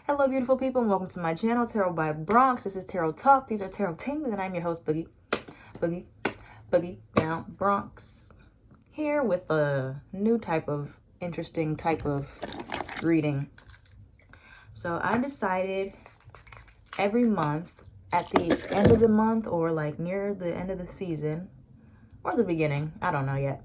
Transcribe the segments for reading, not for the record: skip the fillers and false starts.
Hello, beautiful people, and welcome to my channel, Tarot by Bronx. This is Tarot Talk. These are Tarot Tings, and I'm your host, Boogie Down Bronx. Here with a new type of interesting type of reading. So I decided every month, at the end of the month, or like near the end of the season, or the beginning, I don't know yet,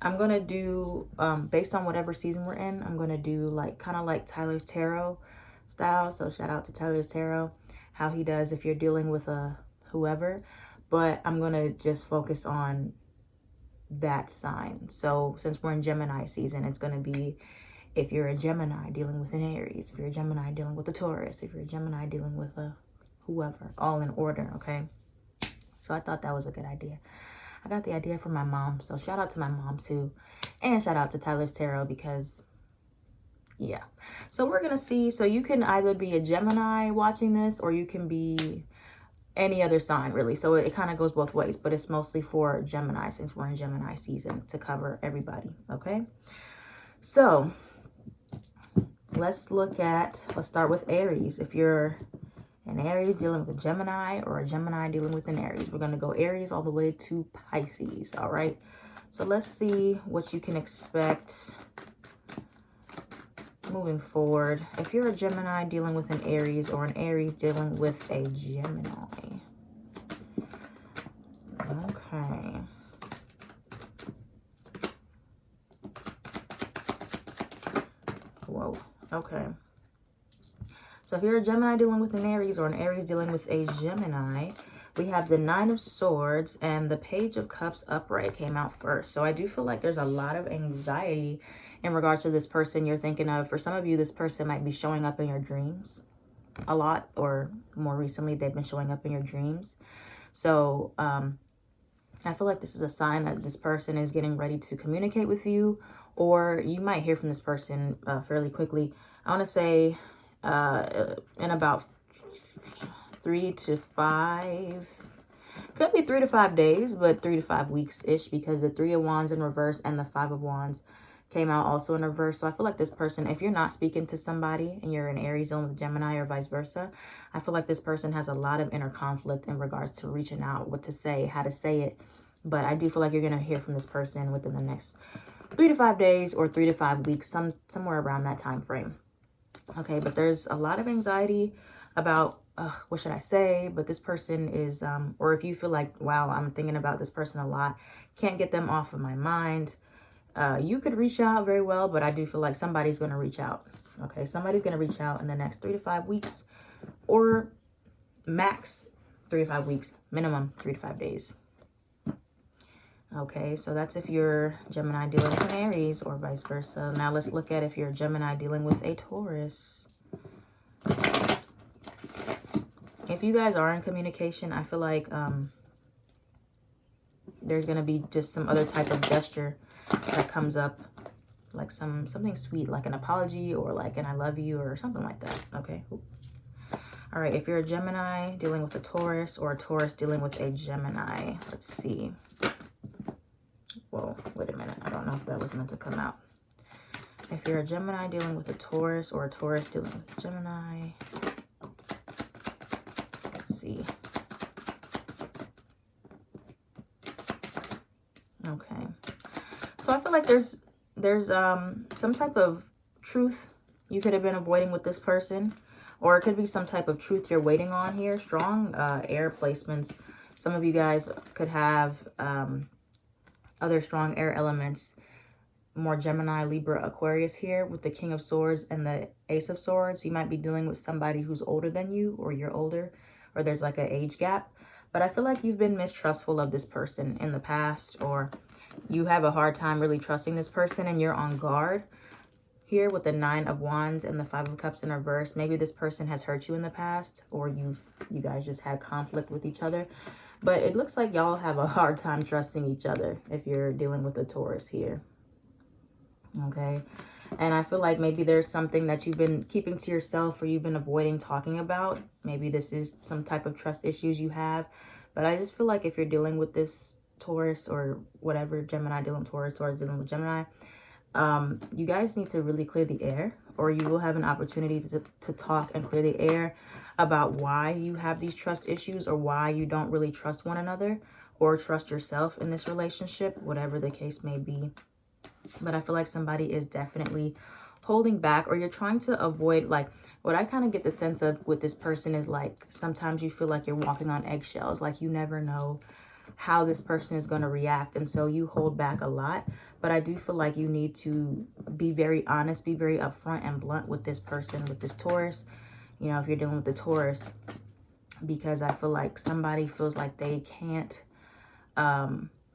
I'm going to do, based on whatever season we're in, I'm going to do like kind of like Tyler's Tarot style. So shout out to Tyler's Tarot, how he does if you're dealing with a whoever. But I'm going to just focus on that sign. So since we're in Gemini season, it's going to be if you're a Gemini dealing with an Aries, if you're a Gemini dealing with a Taurus, if you're a Gemini dealing with a whoever, all in order, okay? So I thought that was a good idea. I got the idea from my mom, so shout out to my mom too. And shout out to Tyler's Tarot because, yeah. So we're going to see. So you can either be a Gemini watching this, or you can be any other sign, really. So it kind of goes both ways, but it's mostly for Gemini since we're in Gemini season to cover everybody, okay? So let's start with Aries. If you're an Aries dealing with a Gemini, or a Gemini dealing with an Aries, we're going to go Aries all the way to Pisces, all right? So let's see what you can expect moving forward. If you're a Gemini dealing with an Aries, or an Aries dealing with a Gemini. Okay. Whoa. Okay. So if you're a Gemini dealing with an Aries, or an Aries dealing with a Gemini, we have the Nine of Swords and the Page of Cups upright came out first. So I do feel like there's a lot of anxiety in regards to this person you're thinking of. For some of you, this person might be showing up in your dreams a lot, or more recently, they've been showing up in your dreams. So I feel like this is a sign that this person is getting ready to communicate with you, or you might hear from this person fairly quickly. I want to say in about 3 to 5, could be 3 to 5 days, but 3 to 5 weeks-ish, because the Three of Wands in reverse and the Five of Wands came out also in reverse. So I feel like this person, if you're not speaking to somebody and you're an Aries dealing with Gemini or vice versa, I feel like this person has a lot of inner conflict in regards to reaching out, what to say, how to say it. But I do feel like you're going to hear from this person within the next 3 to 5 days, or 3 to 5 weeks, somewhere around that time frame. Okay, but there's a lot of anxiety about what should I say, but this person is, or if you feel like, wow, I'm thinking about this person a lot, can't get them off of my mind, you could reach out very well, but I do feel like somebody's going to reach out. Okay, somebody's going to reach out in the next 3 to 5 weeks, or max 3 to 5 weeks, minimum 3 to 5 days. Okay, so that's if you're Gemini dealing with an Aries, or vice versa. Now let's look at if you're Gemini dealing with a Taurus. If you guys are in communication, I feel like there's going to be just some other type of gesture that comes up, like something sweet, like an apology, or like an I love you, or something like that. Okay. All right, if you're a Gemini dealing with a Taurus, or a Taurus dealing with a Gemini, let's see. Whoa, wait a minute. I don't know if that was meant to come out. If you're a Gemini dealing with a Taurus, or a Taurus dealing with Gemini, let's see. Okay. So I feel like there's some type of truth you could have been avoiding with this person, or it could be some type of truth you're waiting on here. Strong air placements. Some of you guys could have other strong air elements, more Gemini, Libra, Aquarius here with the King of Swords and the Ace of Swords. You might be dealing with somebody who's older than you, or you're older, or there's like an age gap. But I feel like you've been mistrustful of this person in the past, or you have a hard time really trusting this person, and you're on guard here with the Nine of Wands and the Five of Cups in reverse. Maybe this person has hurt you in the past, or you guys just had conflict with each other. But it looks like y'all have a hard time trusting each other if you're dealing with a Taurus here. Okay. And I feel like maybe there's something that you've been keeping to yourself, or you've been avoiding talking about. Maybe this is some type of trust issues you have. But I just feel like if you're dealing with this Taurus, or whatever, Gemini dealing with Taurus, Taurus dealing with Gemini, you guys need to really clear the air, or you will have an opportunity to talk and clear the air about why you have these trust issues, or why you don't really trust one another or trust yourself in this relationship, whatever the case may be. But I feel like somebody is definitely holding back, or you're trying to avoid, like, what I kind of get the sense of with this person is like, sometimes you feel like you're walking on eggshells, like you never know how this person is going to react, and so you hold back a lot. But I do feel like you need to be very honest, be very upfront and blunt with this person, with this Taurus, you know, if you're dealing with the Taurus, because I feel like somebody feels like they can't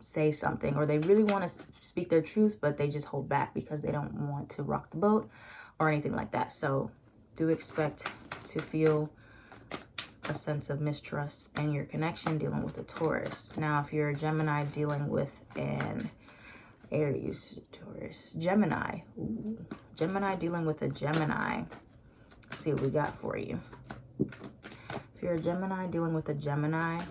say something, or they really want to speak their truth, but they just hold back because they don't want to rock the boat or anything like that. So do expect to feel a sense of mistrust in your connection dealing with a Taurus. Now, if you're a Gemini dealing with an Aries, Taurus, Gemini. Ooh. Gemini dealing with a Gemini. Let's see what we got for you. If you're a Gemini dealing with a Gemini,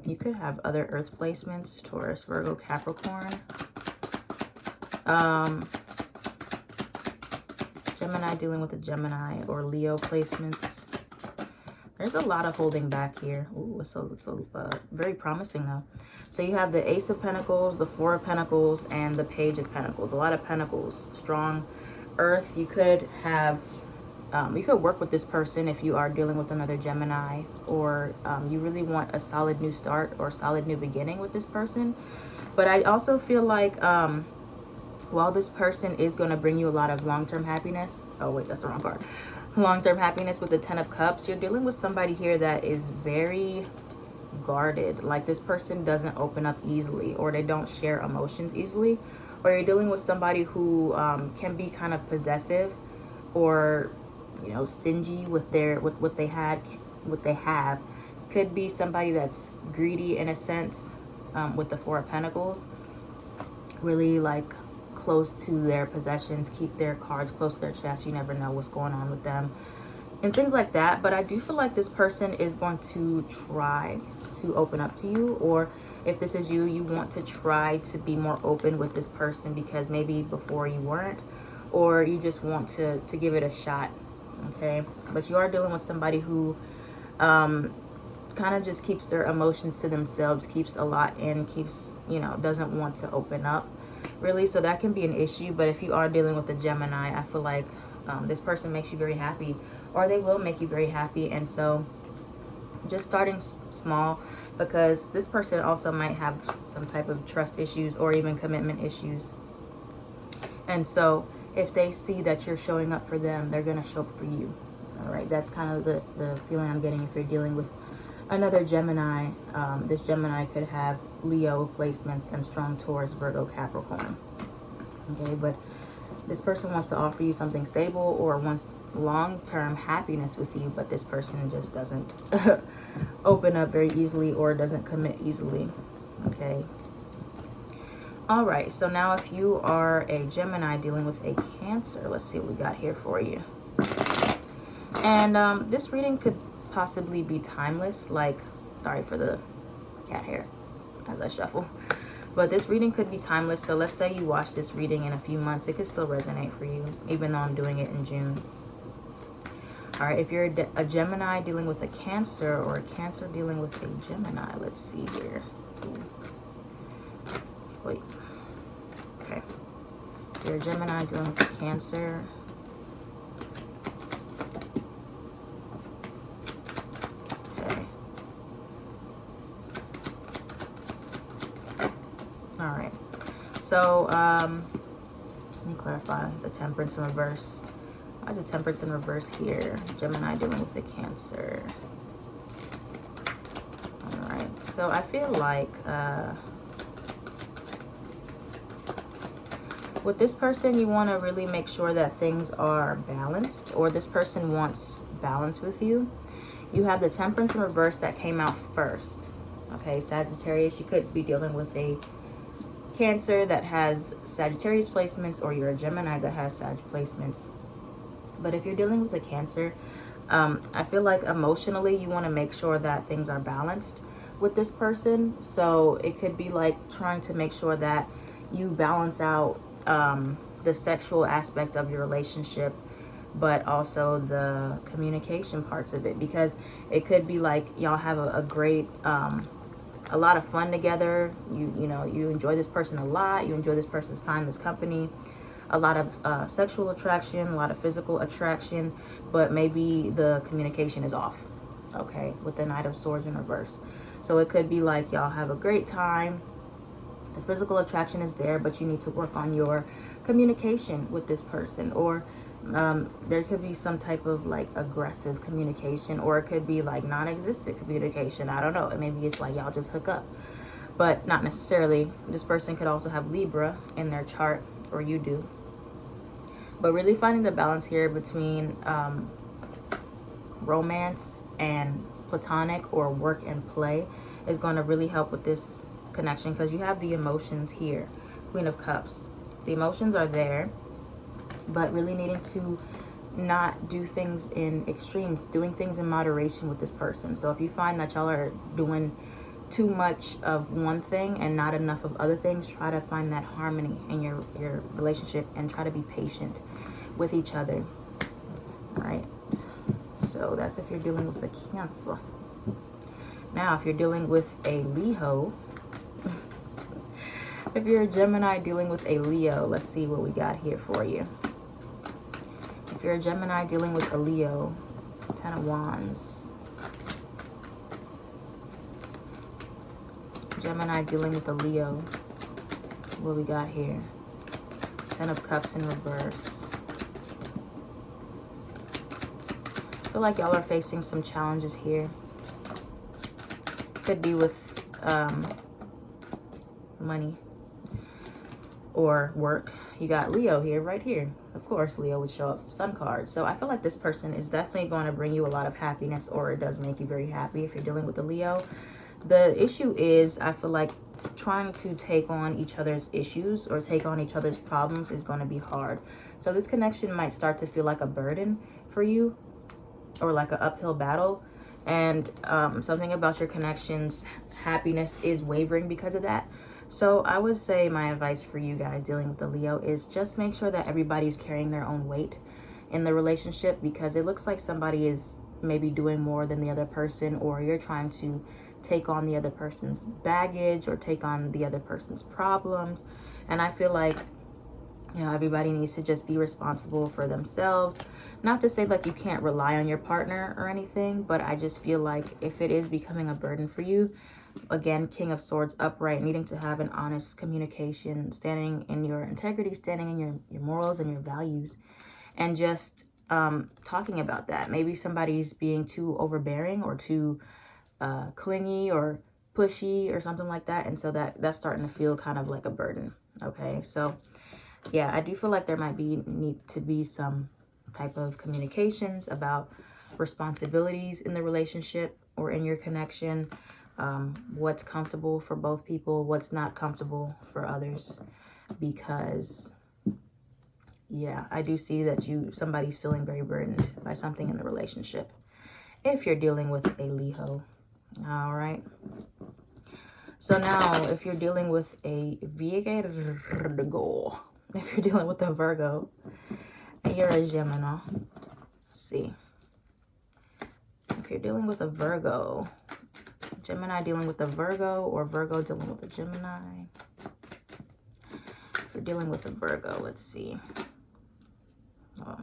you could have other earth placements, Taurus, Virgo, Capricorn. Gemini dealing with a Gemini, or Leo placements. There's a lot of holding back here. Ooh, it's very promising though. So you have the Ace of Pentacles, the Four of Pentacles, and the Page of Pentacles. A lot of Pentacles, strong earth. You could have, you could work with this person if you are dealing with another Gemini, or you really want a solid new start or solid new beginning with this person. But I also feel like while this person is going to bring you a lot of long-term happiness, oh wait, that's the wrong card, long-term happiness with the Ten of Cups, you're dealing with somebody here that is very guarded. Like, this person doesn't open up easily, or they don't share emotions easily, or you're dealing with somebody who can be kind of possessive, or, you know, stingy with their what they have. Could be somebody that's greedy in a sense, with the Four of Pentacles, really like close to their possessions, keep their cards close to their chest. You never know what's going on with them and things like that. But I do feel like this person is going to try to open up to you, or if this is you, you want to try to be more open with this person because maybe before you weren't, or you just want to give it a shot. Okay, but you are dealing with somebody who kind of just keeps their emotions to themselves, keeps a lot in, keeps, you know, doesn't want to open up really. So that can be an issue. But if you are dealing with a Gemini, I feel like this person makes you very happy, or they will make you very happy. And so just starting small, because this person also might have some type of trust issues or even commitment issues. And so if they see that you're showing up for them, they're going to show up for you. All right, that's kind of the feeling I'm getting if you're dealing with another Gemini. This Gemini could have Leo placements and strong Taurus, Virgo, Capricorn. Okay, but this person wants to offer you something stable, or wants long-term happiness with you, but this person just doesn't open up very easily, or doesn't commit easily. Okay. All right, so now if you are a Gemini dealing with a Cancer, let's see what we got here for you. And this reading could possibly be timeless, like, sorry for the cat hair as I shuffle, but this reading could be timeless. So let's say you watch this reading in a few months, it could still resonate for you, even though I'm doing it in June. All right, if you're a Gemini dealing with a Cancer, or a Cancer dealing with a Gemini, let's see here. Ooh. Wait. Okay. If you're a Gemini dealing with a Cancer. Okay. All right. So, let me clarify the Temperance in reverse. Why is the Temperance in reverse here? Gemini dealing with a Cancer. All right. So I feel like, with this person, you want to really make sure that things are balanced, or this person wants balance with you. You have the Temperance in reverse that came out first. Okay, Sagittarius, you could be dealing with a Cancer that has Sagittarius placements, or you're a Gemini that has Sag placements. But if you're dealing with a Cancer, I feel like emotionally you want to make sure that things are balanced. with this person. So it could be like trying to make sure that you balance out the sexual aspect of your relationship, but also the communication parts of it, because it could be like y'all have a great a lot of fun together. You know, you enjoy this person a lot, you enjoy this person's time, this company, a lot of sexual attraction, a lot of physical attraction, but maybe the communication is off, okay, with the Knight of Swords in reverse. So it could be like y'all have a great time, the physical attraction is there, but you need to work on your communication with this person. Or there could be some type of like aggressive communication, or it could be like non-existent communication. I don't know. Maybe it's like y'all just hook up, but not necessarily. This person could also have Libra in their chart, or you do. But really finding the balance here between romance and platonic, or work and play, is going to really help with this connection, because you have the emotions here. Queen of Cups. The emotions are there, but really needing to not do things in extremes, doing things in moderation with this person. So if you find that y'all are doing too much of one thing and not enough of other things, try to find that harmony in your relationship, and try to be patient with each other. All right, so that's if you're dealing with a Cancer. Now if you're dealing with a Leo, if you're a Gemini dealing with a Leo, let's see what we got here for you. If you're a Gemini dealing with a Leo, 10 of Wands. Gemini dealing with a Leo, what we got here? 10 of Cups in reverse. I feel like y'all are facing some challenges here. Could be with money or work. You got Leo here, right here. Of course, Leo would show up, Sun card. So I feel like this person is definitely going to bring you a lot of happiness, or it does make you very happy if you're dealing with a Leo. The issue is, I feel like trying to take on each other's issues or take on each other's problems is going to be hard. So this connection might start to feel like a burden for you, or like an uphill battle. And something about your connection's happiness is wavering because of that. So I would say my advice for you guys dealing with the Leo is just make sure that everybody's carrying their own weight in the relationship, because it looks like somebody is maybe doing more than the other person, or you're trying to take on the other person's baggage or take on the other person's problems. And I feel like, you know, everybody needs to just be responsible for themselves. Not to say like you can't rely on your partner or anything, but I just feel like if it is becoming a burden for you, again, King of Swords upright, needing to have an honest communication, standing in your integrity, standing in your morals and your values, and just talking about that. Maybe somebody's being too overbearing or too clingy or pushy or something like that, and so that's starting to feel kind of like a burden. Okay, so yeah, I do feel like there might need to be some type of communications about responsibilities in the relationship or in your connection. What's comfortable for both people, what's not comfortable for others, because yeah, I do see that somebody's feeling very burdened by something in the relationship if you're dealing with a Leo. All right, so now if you're dealing with a Virgo, if you're dealing with a Virgo and you're a Gemini, let's see. If you're dealing with a Virgo, Gemini dealing with a Virgo, or Virgo dealing with a Gemini. If you're dealing with a Virgo, let's see. Oh.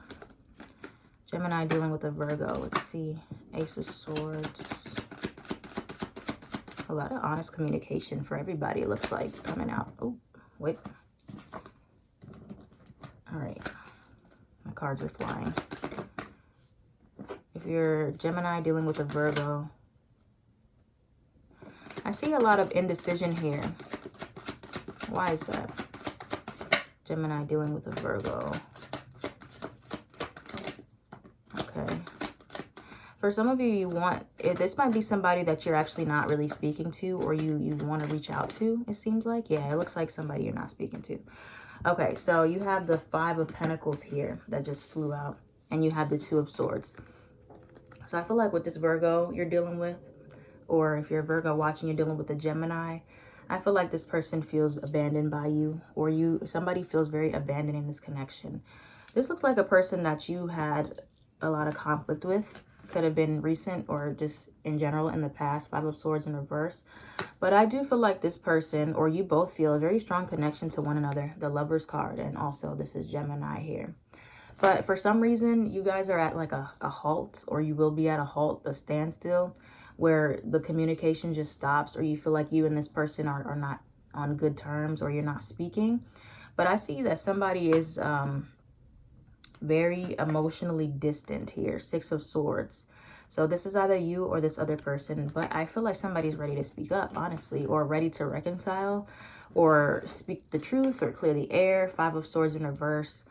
Gemini dealing with a Virgo, let's see. Ace of Swords. A lot of honest communication for everybody, it looks like, coming out. Oh, wait. All right. My cards are flying. If you're Gemini dealing with a Virgo, I see a lot of indecision here. Why is that? Gemini dealing with a Virgo. Okay. For some of you, this might be somebody that you're actually not really speaking to, or you want to reach out to, it seems like. Yeah, it looks like somebody you're not speaking to. Okay, so you have the 5 of Pentacles here that just flew out, and you have the 2 of Swords. So I feel like with this Virgo you're dealing with, or if you're Virgo watching, you're dealing with a Gemini, I feel like this person feels abandoned by you, or somebody feels very abandoned in this connection. This looks like a person that you had a lot of conflict with. Could have been recent or just in general in the past. Five of Swords in reverse. But I do feel like this person, or you both, feel a very strong connection to one another. The Lovers card, and also this is Gemini here. But for some reason, you guys are at like a halt, or you will be at a halt, a standstill, where the communication just stops, or you feel like you and this person are not on good terms, or you're not speaking. But I see that somebody is very emotionally distant here. Six of Swords. So this is either you or this other person, but I feel like somebody's ready to speak up, honestly, or ready to reconcile, or speak the truth, or clear the air. Five of Swords in reverse.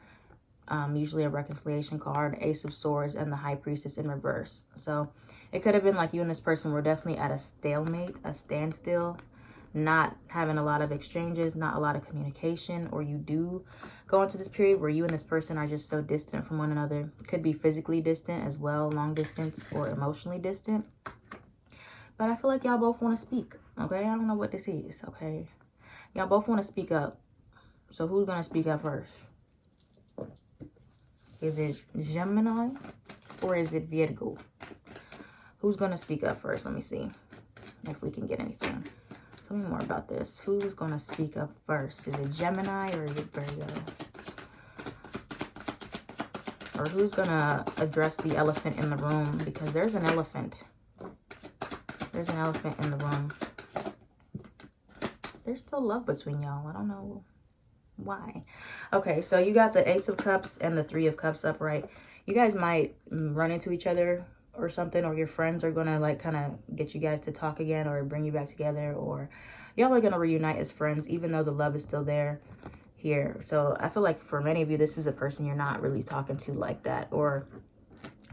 Usually a reconciliation card. Ace of Swords and the High Priestess in reverse. So it could have been like you and this person were definitely at a stalemate, a standstill, not having a lot of exchanges, not a lot of communication, or you do go into this period where you and this person are just so distant from one another. Could be physically distant as well, long distance, or emotionally distant. But I feel like y'all both want to speak, okay? I don't know what this is, okay? Y'all both want to speak up. So who's going to speak up first? Is it Gemini or is it Virgo? Who's going to speak up first? Let me see if we can get anything. Tell me more about this. Who's going to speak up first? Is it Gemini or is it Virgo? Or who's going to address the elephant in the room? Because there's an elephant. There's an elephant in the room. There's still love between y'all. I don't know why. Okay, so you got the Ace of Cups and the Three of Cups upright. You guys might run into each other or something, or your friends are gonna like kind of get you guys to talk again, or bring you back together, or y'all are gonna reunite as friends, even though the love is still there here. So I feel like for many of you, this is a person you're not really talking to like that, or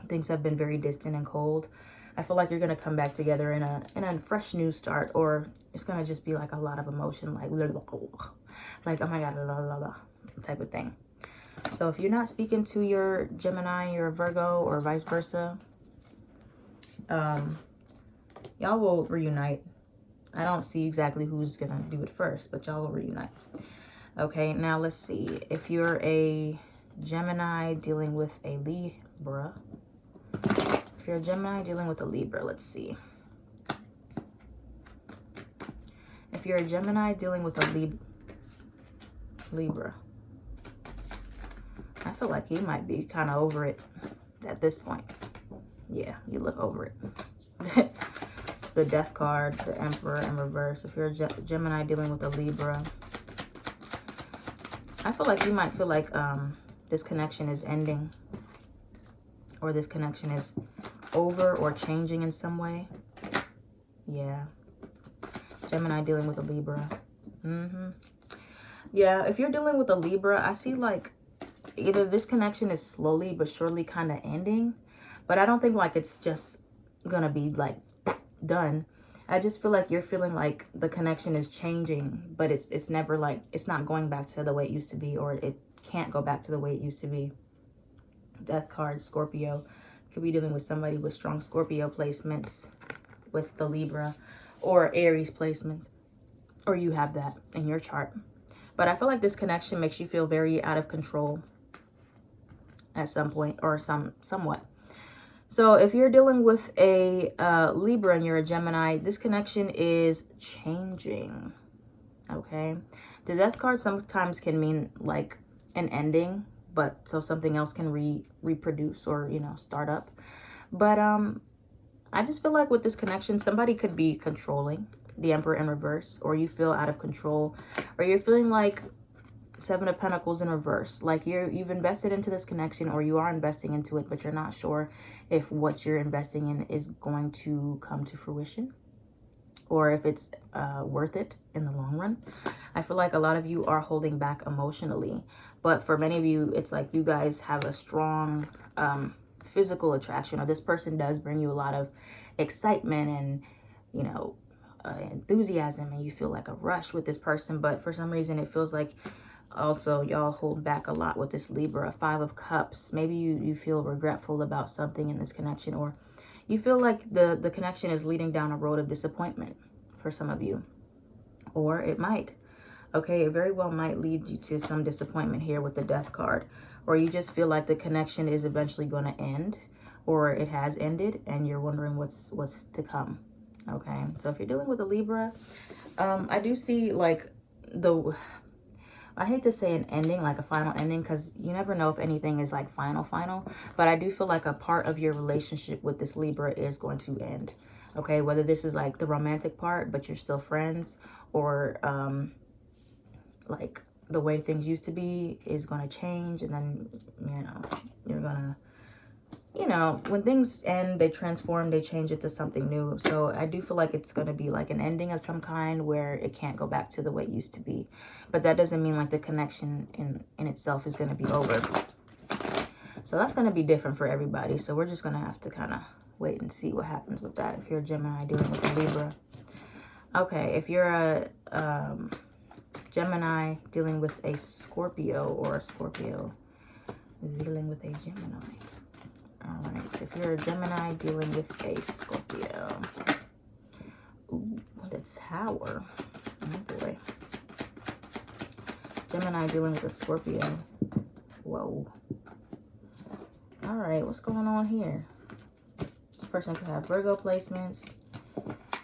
things have been very distant and cold. I feel like you're gonna come back together in a fresh new start, or it's gonna just be like a lot of emotion, like oh my god, la la la type of thing. So if you're not speaking to your Gemini, your Virgo, or vice versa, y'all will reunite. I don't see exactly who's gonna do it first, but y'all will reunite. Okay, now let's see. If you're a Gemini dealing with a Libra, if you're a Gemini dealing with a Libra, let's see. If you're a Gemini dealing with a Libra, I feel like you might be kind of over it at this point. Yeah, you look over it. It's the Death card, the Emperor in reverse. If you're a Gemini dealing with a Libra, I feel like you might feel like this connection is ending, or this connection is over or changing in some way. Yeah. Gemini dealing with a Libra. Yeah, if you're dealing with a Libra, I see like either this connection is slowly but surely kind of ending, but I don't think like it's just gonna be like done. I just feel like you're feeling like the connection is changing, but it's never like, it's not going back to the way it used to be, or it can't go back to the way it used to be. Death card, Scorpio. Could be dealing with somebody with strong Scorpio placements with the Libra, or Aries placements, or you have that in your chart. But I feel like this connection makes you feel very out of control at some point, or somewhat. So if you're dealing with a Libra and you're a Gemini, this connection is changing, okay? The Death card sometimes can mean like an ending, but so something else can reproduce or, you know, start up. But I just feel like with this connection, somebody could be controlling, the Emperor in reverse, or you feel out of control, or you're feeling like Seven of Pentacles in reverse, like you've invested into this connection, or you are investing into it, but you're not sure if what you're investing in is going to come to fruition, or if it's worth it in the long run. I feel like a lot of you are holding back emotionally, but for many of you, it's like you guys have a strong physical attraction, or this person does bring you a lot of excitement and, you know, enthusiasm, and you feel like a rush with this person. But for some reason, it feels like also y'all hold back a lot with this Libra. Five of Cups. Maybe you feel regretful about something in this connection, or You feel like the connection is leading down a road of disappointment for some of you. Or it might. Okay, it very well might lead you to some disappointment here with the Death card. Or you just feel like the connection is eventually going to end. Or it has ended and you're wondering what's to come. Okay, so if you're dealing with a Libra, I do see like I hate to say an ending, like a final ending, because you never know if anything is like final, but I do feel like a part of your relationship with this Libra is going to end. Okay, whether this is like the romantic part, but you're still friends, or like the way things used to be is going to change, and then, you know, you're going to, you know, when things end, they transform, they change it to something new. So I do feel like it's going to be like an ending of some kind where it can't go back to the way it used to be. But that doesn't mean like the connection in itself is going to be over. So that's going to be different for everybody. So we're just going to have to kind of wait and see what happens with that if you're a Gemini dealing with a Libra. Okay, if you're a Gemini dealing with a Scorpio, or a Scorpio dealing with a Gemini. All right, if you're a Gemini dealing with a Scorpio. Ooh, the Tower. Oh boy. Gemini dealing with a Scorpio. Whoa. All right, what's going on here? This person could have Virgo placements.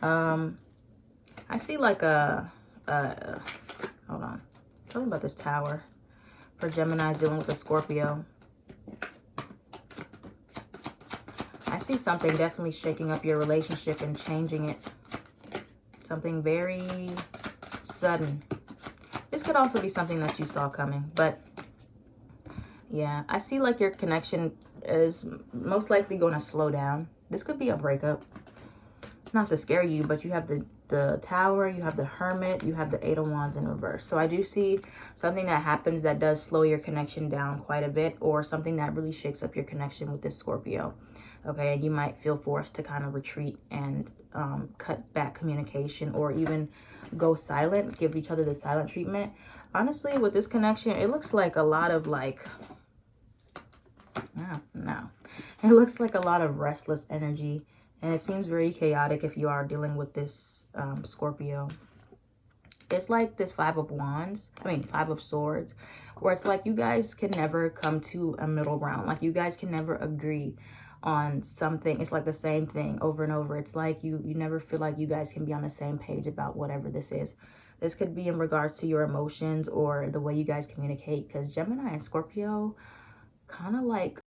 I see like a hold on. Tell me about this Tower for Gemini dealing with a Scorpio. I see something definitely shaking up your relationship and changing it. Something very sudden. This could also be something that you saw coming, but yeah, I see like your connection is most likely going to slow down. This could be a breakup. Not to scare you, but you have the Tower, you have the Hermit, you have the Eight of Wands in reverse. So I do see something that happens that does slow your connection down quite a bit, or something that really shakes up your connection with this Scorpio. Okay, and you might feel forced to kind of retreat and cut back communication, or even go silent, give each other the silent treatment. Honestly, with this connection, it looks like a lot of like, no. It looks like a lot of restless energy. And it seems very chaotic if you are dealing with this Scorpio. It's like this Five of Swords, where it's like you guys can never come to a middle ground. Like you guys can never agree on something. It's like the same thing over and over. It's like you never feel like you guys can be on the same page about whatever this is. This could be in regards to your emotions or the way you guys communicate, because Gemini and Scorpio kind of like